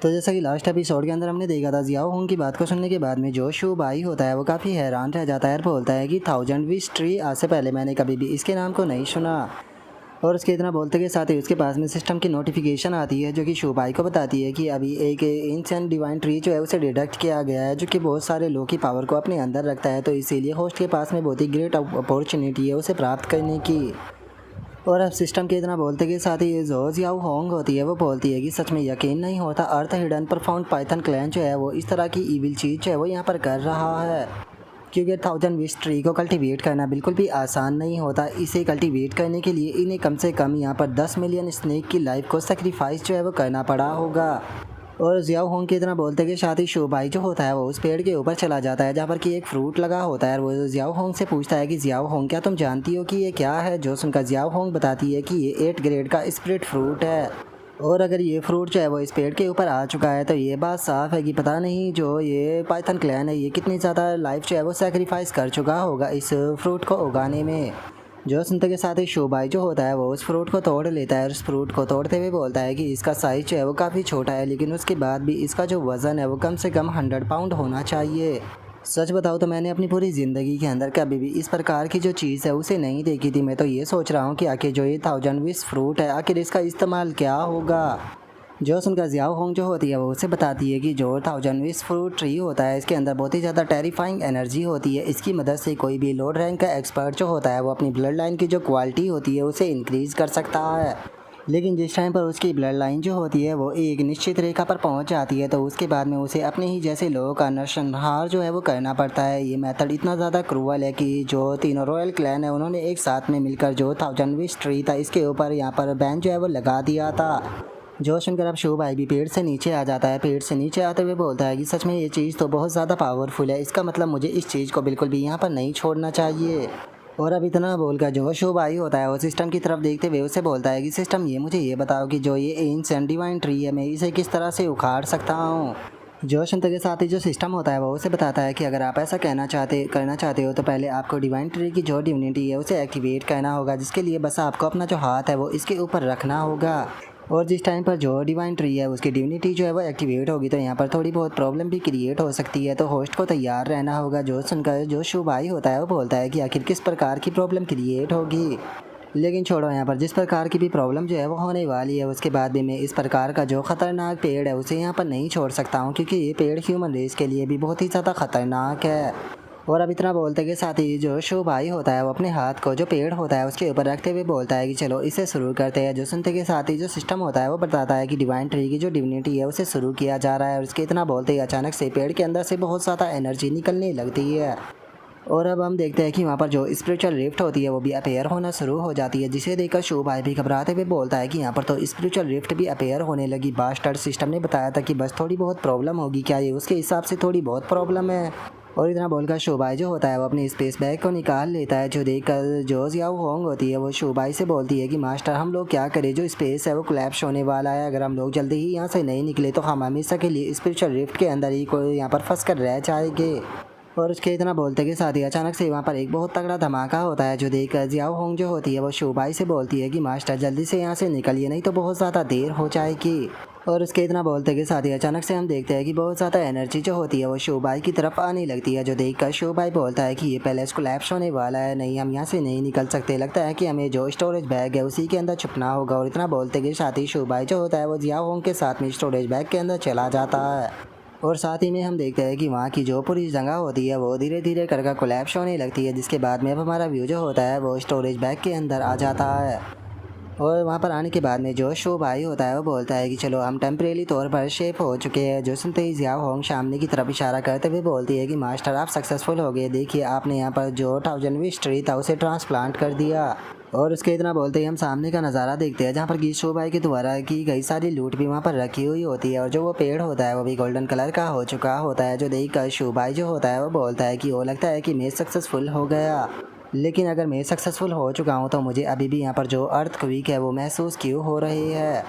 तो जैसा कि लास्ट एपिसोड के अंदर हमने देखा था, जियाओ होंग की बात को सुनने के बाद में जो शू भाई होता है वो काफ़ी हैरान रह जाता है और बोलता है कि 1000 विश ट्री आज से पहले मैंने कभी भी इसके नाम को नहीं सुना। और उसके इतना बोलते के साथ ही उसके पास में सिस्टम की नोटिफिकेशन आती है जो कि शू भाई को बताती है कि अभी एक एंशिएंट डिवाइन ट्री जो है उसे डिडक्ट किया गया है, जो कि बहुत सारे लोग की पावर को अपने अंदर रखता है। तो इसीलिए होस्ट के पास में बहुत ही ग्रेट अपॉर्चुनिटी है उसे प्राप्त करने की। और अब सिस्टम के इतना बोलते के साथ ही जो जियाओ होंग होती है वो बोलती है कि सच में यकीन नहीं होता, अर्थ हिडन पर फाउंड पाइथन क्लैन जो है वो इस तरह की इविल चीज़ जो है वो यहाँ पर कर रहा है। क्योंकि 1000 विश ट्री को कल्टीवेट करना बिल्कुल भी आसान नहीं होता। इसे कल्टीवेट करने के लिए इन्हें कम से कम यहाँ पर 10 मिलियन स्नेक की लाइफ को सेक्रीफाइस जो है वो करना पड़ा होगा। और जियाओ होंग की तरह बोलते के साथ ही शू भाई जो होता है वो उस पेड़ के ऊपर चला जाता है जहाँ पर कि एक फ्रूट लगा होता है। और वो जियाओ होंग से पूछता है कि जियाओ होंग क्या तुम जानती हो कि ये क्या है। जो सुनकर जियाओ होंग बताती है कि ये 8 ग्रेड का स्पिरिट फ्रूट है। और अगर ये फ्रूट जो है वो इस पेड़ के ऊपर आ चुका है तो ये बात साफ है कि पता नहीं जो ये पाइथन क्लैन है ये कितनी ज़्यादा लाइफ जो है वो सेक्रीफाइस कर चुका होगा इस फ्रूट को उगाने में। जो सुनते के साथ ही शू भाई जो होता है वो उस फ्रूट को तोड़ लेता है और उस फ्रूट को तोड़ते हुए बोलता है कि इसका साइज जो है वो काफ़ी छोटा है, लेकिन उसके बाद भी इसका जो वज़न है वो कम से कम 100 पाउंड होना चाहिए। सच बताओ तो मैंने अपनी पूरी ज़िंदगी के अंदर कभी भी इस प्रकार की जो चीज़ है उसे नहीं देखी थी। मैं तो ये सोच रहा हूँ कि आखिर जो ये 1000 विश फ्रूट है आखिर इसका इस्तेमाल क्या होगा। जो सुनकर जियाओ होंग जो होती है वो उसे बताती है कि जो 1000 विश फ्रूट ट्री होता है इसके अंदर बहुत ही ज़्यादा टेरिफाइंग एनर्जी होती है। इसकी मदद से कोई भी लो रैंक का एक्सपर्ट जो होता है वो अपनी ब्लड लाइन की जो क्वालिटी होती है उसे इंक्रीज़ कर सकता है। लेकिन जिस टाइम पर उसकी ब्लड लाइन जो होती है वो एक निश्चित रेखा पर पहुंच जाती है तो उसके बाद में उसे अपने ही जैसे लोगों का नरसंहार जो है वो करना पड़ता है। ये मेथड इतना ज़्यादा क्रूअल है कि जो तीनों रॉयल क्लैन है उन्होंने एक साथ में मिलकर जो 1000 विश ट्री था इसके ऊपर यहाँ पर बैन जो है वो लगा दिया था। जो सुनकर अब शू भाई भी पेड़ से नीचे आ जाता है। पेड़ से नीचे आते हुए बोलता है कि सच में ये चीज़ तो बहुत ज़्यादा पावरफुल है, इसका मतलब मुझे इस चीज़ को बिल्कुल भी यहाँ पर नहीं छोड़ना चाहिए। और अब इतना बोलकर जो शू भाई होता है वो सिस्टम की तरफ देखते हुए उससे बोलता है कि सिस्टम ये मुझे ये बताओ कि जो ये एंशिएंट डिवाइन ट्री है मैं इसे किस तरह से उखाड़ सकता हूँ। जो शंत के साथ ही जो सिस्टम होता है वो उसे बताता है कि अगर आप ऐसा करना चाहते हो तो पहले आपको डिवाइन ट्री की जो डिविनिटी है उसे एक्टिवेट करना होगा, जिसके लिए बस आपको अपना जो हाथ है वो इसके ऊपर रखना होगा। और जिस टाइम पर जो डिवाइन ट्री है उसकी डिविनिटी जो है वो एक्टिवेट होगी तो यहाँ पर थोड़ी बहुत प्रॉब्लम भी क्रिएट हो सकती है, तो होस्ट को तैयार रहना होगा। जो सुनकर जो शू भाई होता है वो बोलता है कि आखिर किस प्रकार की प्रॉब्लम क्रिएट होगी। लेकिन छोड़ो, यहाँ पर जिस प्रकार की भी प्रॉब्लम जो है वो होने वाली है उसके बाद भी मैं इस प्रकार का जो ख़तरनाक पेड़ है उसे यहाँ पर नहीं छोड़ सकता हूँ, क्योंकि ये पेड़ ह्यूमन रेस के लिए भी बहुत ही ज़्यादा ख़तरनाक है। और अब इतना बोलते के साथ ही जो शू भाई होता है वो अपने हाथ को जो पेड़ होता है उसके ऊपर रखते हुए बोलता है कि चलो इसे शुरू करते हैं। जो सुनते के साथ ही जो सिस्टम होता है वो बताता है कि डिवाइन ट्री की जो डिविनिटी है उसे शुरू किया जा रहा है। और उसके इतना बोलते ही अचानक से पेड़ के अंदर से बहुत ज़्यादा एनर्जी निकलने लगती है। और अब हम देखते हैं कि वहाँ पर जो स्पिरिचुअल रिफ्ट होती है वो भी अपेयर होना शुरू हो जाती है, जिसे देखकर शू भाई भी घबराते हुए बोलता है कि यहाँ पर तो स्पिरिचुअल रिफ्ट भी अपेयर होने लगी। बास्टर्ड सिस्टम ने बताया था कि बस थोड़ी बहुत प्रॉब्लम होगी, क्या ये उसके हिसाब से थोड़ी बहुत प्रॉब्लम है। और इतना बोलकर शू भाई जो होता है वो अपनी स्पेस बैग को निकाल लेता है, जो देखकर जो जियाओ होंग होती है वो शू भाई से बोलती है कि मास्टर हम लोग क्या करें, जो स्पेस है वो कोलैप्स होने वाला है। अगर हम लोग जल्दी ही यहाँ से नहीं निकले तो हम हमेशा के लिए स्पिरिचुअल रिफ्ट के अंदर ही कोई यहाँ पर फंस कर रह जाएंगे। और उसके इतना बोलते के साथ ही अचानक से वहाँ पर एक बहुत तगड़ा धमाका होता है, जो देखकर जियाओ होंग जो होती है वो शू भाई से बोलती है कि मास्टर जल्दी से यहाँ से निकलिए नहीं तो बहुत ज़्यादा देर हो जाएगी। और उसके इतना बोलते के साथ ही अचानक से हम देखते हैं कि बहुत ज़्यादा एनर्जी जो होती है वो शू भाई की तरफ आने लगती है, जो देखकर शू भाई बोलता है कि ये पैलेस कोलैप्स होने वाला है, नहीं हम यहाँ से नहीं निकल सकते, लगता है कि हमें जो स्टोरेज बैग है उसी के अंदर छुपना होगा। और इतना बोलते के साथ ही शू भाई जो होता है वो जियाओ होंग के साथ में स्टोरेज बैग के अंदर चला जाता है। और साथ ही में हम देखते हैं कि वहाँ की जो पूरी जगह होती है वो धीरे धीरे करके कोलैप्स होने लगती है, जिसके बाद में अब हमारा व्यू जो होता है वो स्टोरेज बैग के अंदर आ जाता है। और वहाँ पर आने के बाद में जो शू भाई होता है वो बोलता है कि चलो हम टेम्परेरी तौर पर शेप हो चुके हैं। जो सुनते ही जियाओ होंग सामने की तरफ इशारा करते हुए बोलती है कि मास्टर आप सक्सेसफुल हो गए, देखिए आपने यहाँ पर जो 1000 विश ट्री था उसे ट्रांसप्लांट कर दिया। और उसके इतना बोलते ही हम सामने का नज़ारा देखते हैं, जहाँ पर कि शू भाई के द्वारा की गई सारी लूट भी वहाँ पर रखी हुई होती है। और जो वो पेड़ होता है वो भी गोल्डन कलर का हो चुका होता है, जो देखकर शू भाई जो होता है वो बोलता है कि वो लगता है कि मैं सक्सेसफुल हो गया। लेकिन अगर मैं सक्सेसफुल हो चुका हूँ तो मुझे अभी भी यहाँ पर जो अर्थक्वेक है वो महसूस क्यों हो रही है।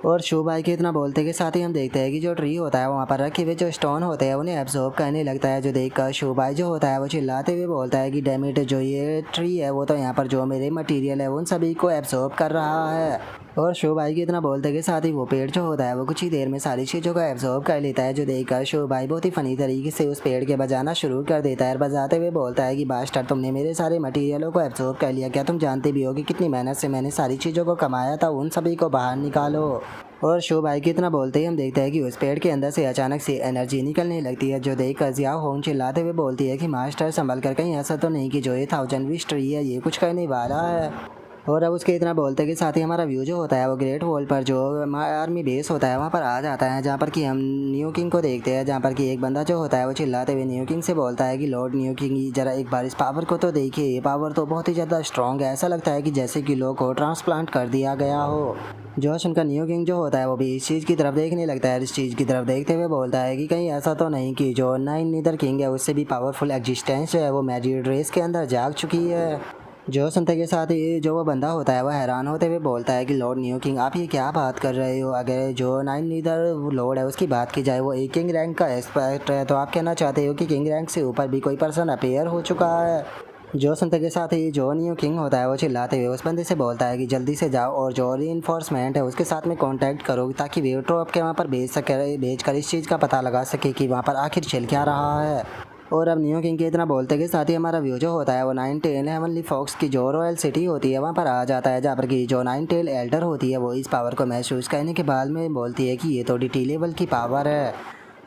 और शू भाई के इतना बोलते के साथ ही हम देखते हैं कि जो ट्री होता है वहाँ पर रखे हुए जो स्टोन होते हैं उन्हें एब्जॉर्ब करने लगता है, जो देखकर शू भाई जो होता है वो चिल्लाते हुए बोलता है कि डैम इट, जो ये ट्री है वो तो यहाँ पर जो मेरे मटेरियल है उन सभी को एब्जॉर्ब कर रहा है। और शो भाई की इतना बोलते के साथ ही वो पेड़ जो होता है वो कुछ ही देर में सारी चीज़ों को एब्जॉर्ब कर लेता है, जो देखकर शो भाई बहुत ही फनी तरीके से उस पेड़ के बजाना शुरू कर देता है और बजाते हुए बोलता है कि बास्टर, तुमने मेरे सारे मटेरियलों को एब्जॉर्ब कर लिया, क्या तुम जानते भी हो कि कितनी मेहनत से मैंने सारी चीज़ों को कमाया था, उन सभी को बाहर निकालो। और शो भाई की इतना बोलते ही हम देखते हैं कि उस पेड़ के अंदर से अचानक से एनर्जी निकलने लगती है, जो देख कर जियाओ होंग चिल्लाते हुए बोलती है कि मास्टर संभल कर, कहीं ऐसा तो नहीं कि जो ये 1000 विश ट्री है ये कुछ करने वाला है। और अब उसके इतना बोलते के साथ ही हमारा व्यू जो होता है वो ग्रेट वॉल पर जो आर्मी बेस होता है वहाँ पर आ जाता है, जहाँ पर कि हम न्यू किंग को देखते हैं, जहाँ पर कि एक बंदा जो होता है वो चिल्लाते हुए न्यू किंग से बोलता है कि लॉर्ड न्यू किंग, जरा एक बार इस पावर को तो देखिए, ये पावर तो बहुत ही ज़्यादा स्ट्रॉन्ग है, ऐसा लगता है कि जैसे कि लोग को ट्रांसप्लांट कर दिया गया हो। जो उनका न्यू किंग जो होता है वो भी इस चीज़ की तरफ देखने लगता है, इस चीज़ की तरफ देखते हुए बोलता है कि कहीं ऐसा तो नहीं कि जो नाइन नीदर किंग है उससे भी पावरफुल एग्जिस्टेंस जो है वो मैजिक रेस के अंदर जाग चुकी है। जो सुनते के साथ ही जो वो बंदा होता है वो हैरान होते हुए बोलता है कि लॉर्ड न्यू किंग, आप ये क्या बात कर रहे हो, अगर जो नाइन नीदर लॉर्ड है उसकी बात की जाए वो एक किंग रैंक का एक्सपर्ट है, तो आप कहना चाहते हो कि किंग रैंक से ऊपर भी कोई पर्सन अपेयर हो चुका है। जो सुनते के साथ ही जो न्यू किंग होता है वो चिल्लाते हुए उस बंदे से बोलता है कि जल्दी से जाओ और जो रीइंफोर्समेंट है उसके साथ में कांटेक्ट करो, ताकि वेट्रो आपके वहाँ पर भेज कर इस चीज़ का पता लगा सके कि वहाँ पर आखिर चल क्या रहा है। और अब न्यू किंग के इतना बोलते के साथ ही हमारा व्यू जो होता है वो नाइन टेल हेवनली फॉक्स की जो रॉयल सिटी होती है वहाँ पर आ जाता है, जहाँ पर कि जो नाइन टेल एल्डर होती है वो इस पावर को महसूस करने के बाद में बोलती है कि ये तो डिटी लेवल की पावर है।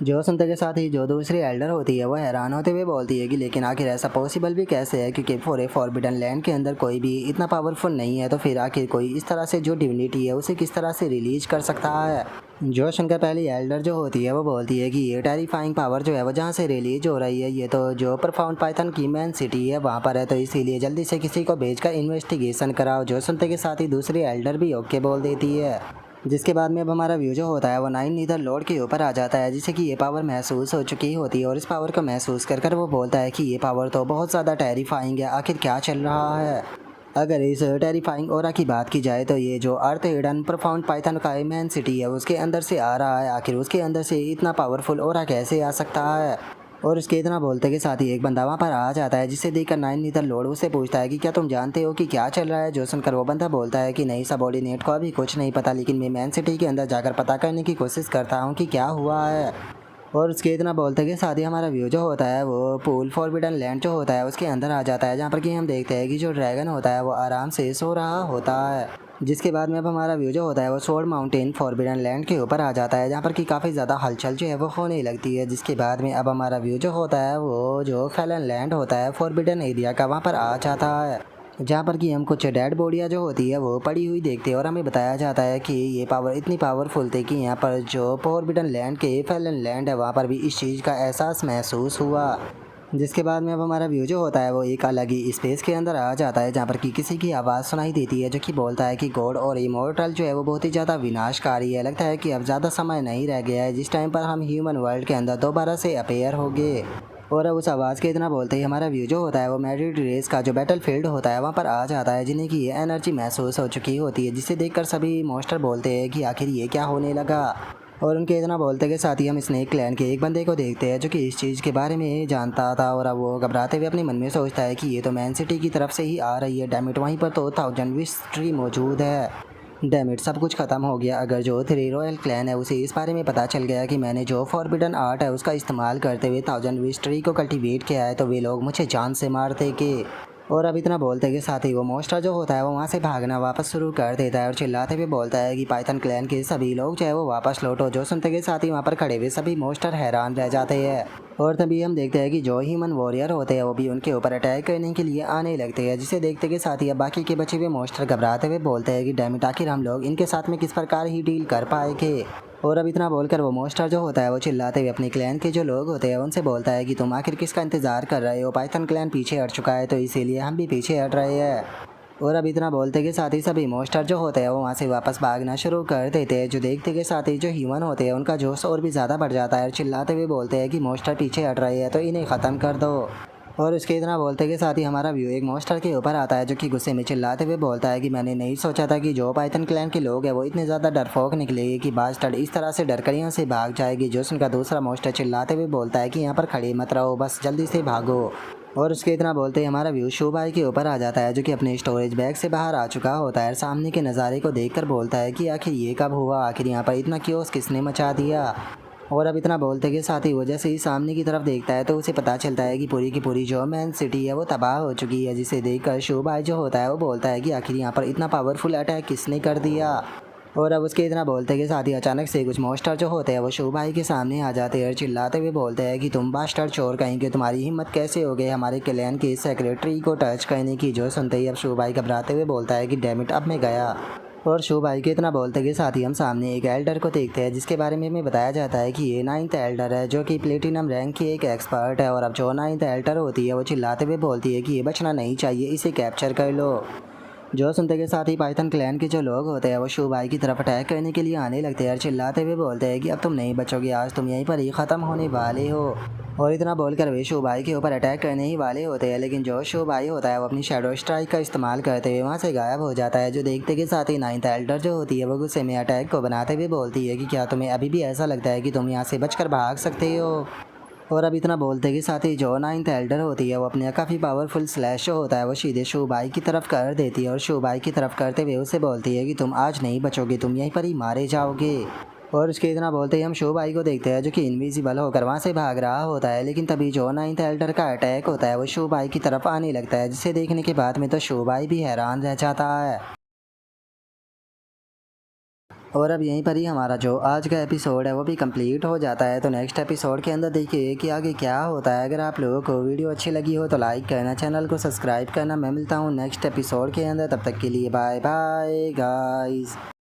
जो सुनते के साथ ही जो दूसरी एल्डर होती है वो हैरान होते हुए बोलती है कि लेकिन आखिर ऐसा पॉसिबल भी कैसे है, क्योंकि फॉरबिडन लैंड के अंदर कोई भी इतना पावरफुल नहीं है, तो फिर आखिर कोई इस तरह से जो डिविनिटी है उसे किस तरह से रिलीज कर सकता है। जो सुनकर पहली एल्डर जो होती है वो बोलती है कि ये टेरिफाइंग पावर जो है वो जहाँ से रिलीज हो रही है ये तो जो परफाउंड पाइथन की मैन सिटी है वहाँ पर है, तो इसीलिए जल्दी से किसी को भेजकर इन्वेस्टिगेशन कराओ। जो सुनते के साथ ही दूसरी एल्डर भी ओके बोल देती है, जिसके बाद में अब हमारा व्यू जो होता है वो नाइन नीदर लॉर्ड के ऊपर आ जाता है, जिसे कि ये पावर महसूस हो चुकी होती है, और इस पावर को महसूस कर कर वो बोलता है कि ये पावर तो बहुत ज़्यादा टेरिफाइंग है, आखिर क्या चल रहा है। अगर इस टेरिफाइंग ऑरा की बात की जाए तो ये जो अर्थ हिडन प्रोफाउंड पाइथन का मैन सिटी है उसके अंदर से आ रहा है, आखिर उसके अंदर से इतना पावरफुल ऑरा कैसे आ सकता है। और उसके इतना बोलते के साथ ही एक बंदा वहाँ पर आ जाता है, जिसे देखकर नाइन नीदर लॉर्ड उससे पूछता है कि क्या तुम जानते हो कि क्या चल रहा है। जो सुनकर वो बंदा बोलता है कि नहीं सबॉर्डिनेट को अभी कुछ नहीं पता, लेकिन मैं मैन सिटी के अंदर जाकर पता करने की कोशिश करता हूँ कि क्या हुआ है। और उसके इतना बोलते के साथ ही हमारा व्यू जो होता है वो पूल फॉरबिडन लैंड जो होता है उसके अंदर आ जाता है, जहाँ पर कि हम देखते हैं कि जो ड्रैगन होता है वो आराम से सो रहा होता है। जिसके बाद में अब हमारा व्यू जो होता है वो स्वॉर्ड माउंटेन फॉरबिडन लैंड के ऊपर आ जाता है, जहाँ पर कि काफ़ी ज़्यादा हलचल जो है वो होने लगती है। जिसके बाद में अब हमारा व्यू जो होता है वो जो फैलन लैंड होता है फॉरबिडन एरिया का वहाँ पर आ जाता है, जहाँ पर कि हम कुछ डेड बॉडियाँ जो होती है वो पड़ी हुई देखते हैं, और हमें बताया जाता है कि ये पावर इतनी पावरफुल थी कि यहाँ पर जो फॉरबिडन लैंड के फैलन लैंड है वहाँ पर भी इस चीज़ का एहसास महसूस हुआ। जिसके बाद में अब हमारा व्यू जो होता है वो एक अलग ही स्पेस के अंदर आ जाता है, जहाँ पर कि किसी की आवाज़ सुनाई देती है जो कि बोलता है कि गॉड और इमोर्टल जो है वो बहुत ही ज़्यादा विनाशकारी है, लगता है कि अब ज़्यादा समय नहीं रह गया है जिस टाइम पर हम ह्यूमन वर्ल्ड के अंदर दोबारा से अपेयर होंगे। और अब उस आवाज़ के इतना बोलते ही हमारा व्यू जो होता है वो मैरिड रेस का जो बैटल फील्ड होता है वहाँ पर आ जाता है, जिन्हें की ये एनर्जी महसूस हो चुकी होती है, जिसे देखकर सभी मॉन्स्टर बोलते हैं कि आखिर ये क्या होने लगा। और उनके इतना बोलते के साथ ही हम स्नेक क्लैन के एक बंदे को देखते हैं जो कि इस चीज़ के बारे में जानता था, और अब वो घबराते हुए अपने मन में सोचता है कि ये तो मैन सिटी की तरफ से ही आ रही है, डैमिट वहीं पर तो 1000 विश ट्री मौजूद है, डैमिट सब कुछ ख़त्म हो गया। अगर जो थ्री रॉयल क्लैन है उसे इस बारे में पता चल गया कि मैंने जो फॉरबिडन आर्ट है उसका इस्तेमाल करते हुए 1000 विश ट्री को कल्टीवेट किया है, तो वे लोग मुझे जान से मारते के। और अब इतना बोलते के साथ ही वो मॉन्स्टर जो होता है वो वहाँ से भागना वापस शुरू कर देता है, और चिल्लाते हुए बोलता है कि पाइथन क्लैन के सभी लोग जो है वो वापस लौटो। जो सुनते के साथ ही वहाँ पर खड़े हुए सभी मॉन्स्टर हैरान रह जाते हैं, और तभी हम देखते हैं कि जो ह्यूमन वॉरियर होते हैं वो भी उनके ऊपर अटैक करने के लिए आने लगते हैं, जिसे देखते के साथ ही अब बाकी के बचे हुए मॉन्स्टर घबराते हुए बोलते हैं कि डैमिट आखिर हम लोग इनके साथ में किस प्रकार ही डील कर पाएंगे। और अब इतना बोलकर वो मॉन्स्टर जो होता है वो चिल्लाते हुए अपने क्लैन के जो लोग होते हैं उनसे बोलता है कि तुम आखिर किसका इंतज़ार कर रहे हो, पाइथन क्लैन पीछे हट चुका है तो इसीलिए हम भी पीछे हट रहे हैं। और अब इतना बोलते के साथ ही सभी मॉन्स्टर जो होते हैं वो वहाँ से वापस भागना शुरू कर देते हैं, जो देखते के साथ ही जो ह्यूमन होते हैं उनका जोश और भी ज़्यादा बढ़ जाता है, और चिल्लाते हुए बोलते हैं कि मॉन्स्टर पीछे हट रहे हैं तो इन्हें ख़त्म कर दो। और उसके इतना बोलते के साथ ही हमारा व्यू एक मॉन्स्टर के ऊपर आता है, जो कि गुस्से में चिल्लाते हुए बोलता है कि मैंने नहीं सोचा था कि जो पाइथन क्लैन के लोग हैं वो इतने ज़्यादा डरपोक निकलेंगे कि बास्टर्ड इस तरह से डरकर यहाँ से भाग जाएगी। जो उनका दूसरा मॉन्स्टर चिल्लाते हुए बोलता है कि यहाँ पर खड़े मत रहो, बस जल्दी से भागो। और उसके इतना बोलते ही हमारा व्यू शो भाई के ऊपर आ जाता है, जो कि अपने स्टोरेज बैग से बाहर आ चुका होता है। सामने के नज़ारे को देखकर बोलता है कि आखिर ये कब हुआ, आखिर यहाँ पर इतना क्योस किसने मचा दिया। और अब इतना बोलते के साथ ही वो जैसे ही सामने की तरफ देखता है तो उसे पता चलता है कि पूरी की पूरी जो मैन सिटी है वो तबाह हो चुकी है, जिसे देखकर शो भाई जो होता है वो बोलता है कि आखिर यहाँ पर इतना पावरफुल अटैक किसने कर दिया। और अब उसके इतना बोलते के साथ ही अचानक से कुछ मॉन्स्टर जो होते हैं वो शो भाई के सामने आ जाते हैं और चिल्लाते हुए बोलते हैं कि तुम बास्टर्ड चोर कहेंगे, तुम्हारी हिम्मत कैसे हो गई हमारे क्लैन के सेक्रेटरी को टच करने की। जो सुनते ही अब शो भाई घबराते हुए बोलता है कि डैम इट, अब मैं गया। और शो भाई के इतना बोलते के साथ ही हम सामने एक एल्डर को देखते हैं, जिसके बारे में हमें बताया जाता है कि ये 9th एल्डर है, जो कि प्लेटिनम रैंक की एक एक्सपर्ट है। और अब जो 9th एल्डर होती है वो चिल्लाते हुए बोलती है कि ये बचना नहीं चाहिए, इसे कैप्चर कर लो। जो सुनते के साथ ही पाइथन क्लैन के जो लोग होते हैं वो शो भाई की तरफ अटैक करने के लिए आने लगते हैं और चिल्लाते हुए बोलते हैं कि अब तुम नहीं बचोगे, आज तुम यहीं पर ही ख़त्म होने वाले हो। और इतना बोलकर वे शो भाई के ऊपर अटैक करने ही वाले होते हैं, लेकिन जो शो भाई होता है वो अपनी शैडो स्ट्राइक का इस्तेमाल करते हुए वहाँ से गायब हो जाता है। जो देखते के साथ ही 9th एल्डर जो होती है वो गुस्से में अटैक को बनाते हुए बोलती है कि क्या तुम्हें अभी भी ऐसा लगता है कि तुम यहाँ से बचकर भाग सकते हो। और अब इतना बोलते के साथ ही जो 9th एल्डर होती है वो अपने काफ़ी पावरफुल स्लैश जो होता है वो सीधे शो भाई की तरफ कर देती है और शो भाई की तरफ करते हुए उसे बोलती है कि तुम आज नहीं बचोगे, तुम यहीं पर ही मारे जाओगे। और उसके इतना बोलते ही हम शो भाई को देखते हैं, जो कि इनविजिबल होकर वहाँ से भाग रहा होता है। लेकिन तभी जो 9th एल्डर का अटैक होता है वो शो भाई की तरफ आने लगता है, जिसे देखने के बाद में तो शो भाई भी हैरान रह जाता है। और अब यहीं पर ही हमारा जो आज का एपिसोड है वो भी कंप्लीट हो जाता है। तो नेक्स्ट एपिसोड के अंदर देखिए कि आगे क्या होता है। अगर आप लोगों को वीडियो अच्छी लगी हो तो लाइक करना, चैनल को सब्सक्राइब करना। मैं मिलता हूँ नेक्स्ट एपिसोड के अंदर, तब तक के लिए बाय बाय गाइस।